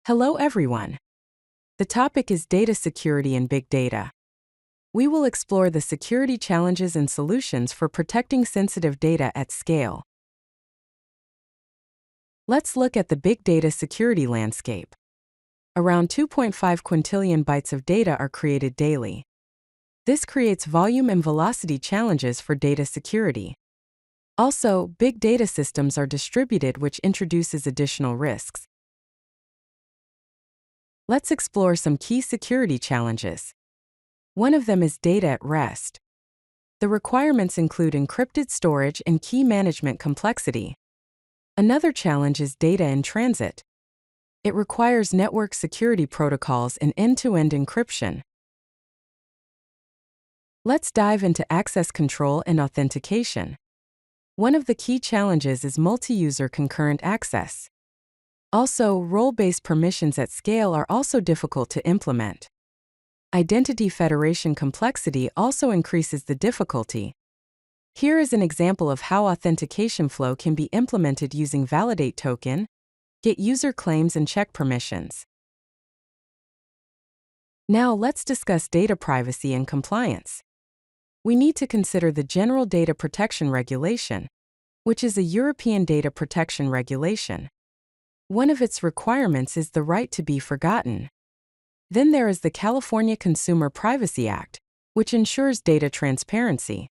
Hello everyone. The topic is data security and big data. We will explore the security challenges and solutions for protecting sensitive data at scale. Let's look at the big data security landscape. Around 2.5 quintillion bytes of data are created daily. This creates volume and velocity challenges for data security. Also, big data systems are distributed, which introduces additional risks. Let's explore some key security challenges. One of them is data at rest. The requirements include encrypted storage and key management complexity. Another challenge is data in transit. It requires network security protocols and end-to-end encryption. Let's dive into access control and authentication. One of the key challenges is multi-user concurrent access. Also, role-based permissions at scale are also difficult to implement. Identity federation complexity also increases the difficulty. Here is an example of how authentication flow can be implemented using validate token, get user claims, and check permissions. Now let's discuss data privacy and compliance. We need to consider the General Data Protection Regulation, which is a European data protection regulation. One of its requirements is the right to be forgotten. Then there is the California Consumer Privacy Act, which ensures data transparency.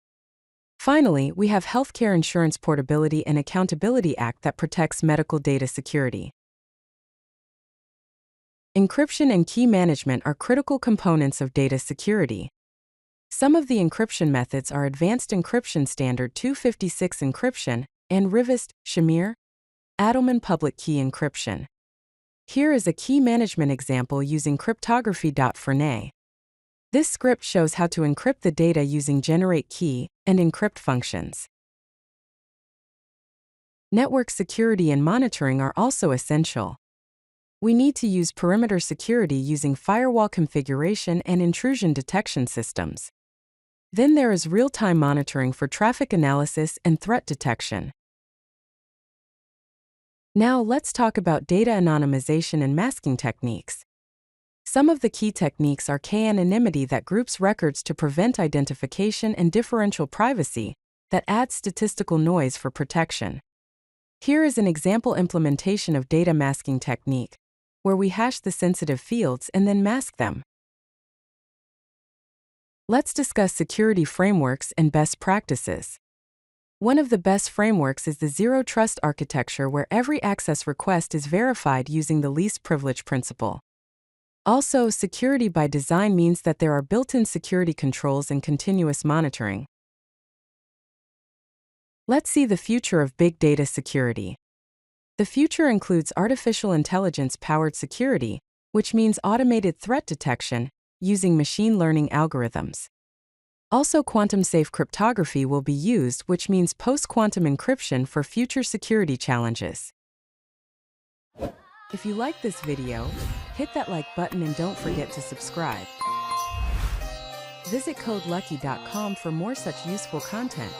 Finally, we have Healthcare Insurance Portability and Accountability Act that protects medical data security. Encryption and key management are critical components of data security. Some of the encryption methods are Advanced Encryption Standard 256 encryption and Rivest, Shamir, Adelman public key encryption. Here is a key management example using cryptography. Fernet. This script shows how to encrypt the data using generate key and encrypt functions. Network security and monitoring are also essential. We need to use perimeter security using firewall configuration and intrusion detection systems. Then there is real-time monitoring for traffic analysis and threat detection. Now let's talk about data anonymization and masking techniques. Some of the key techniques are k-anonymity that groups records to prevent identification, and differential privacy that adds statistical noise for protection. Here is an example implementation of data masking technique, where we hash the sensitive fields and then mask them. Let's discuss security frameworks and best practices. One of the best frameworks is the Zero Trust architecture, where every access request is verified using the least privilege principle. Also, security by design means that there are built-in security controls and continuous monitoring. Let's see the future of big data security. The future includes artificial intelligence-powered security, which means automated threat detection using machine learning algorithms. Also, quantum-safe cryptography will be used, which means post-quantum encryption for future security challenges. If you like this video, hit that like button and don't forget to subscribe. Visit CodeLucky.com for more such useful content.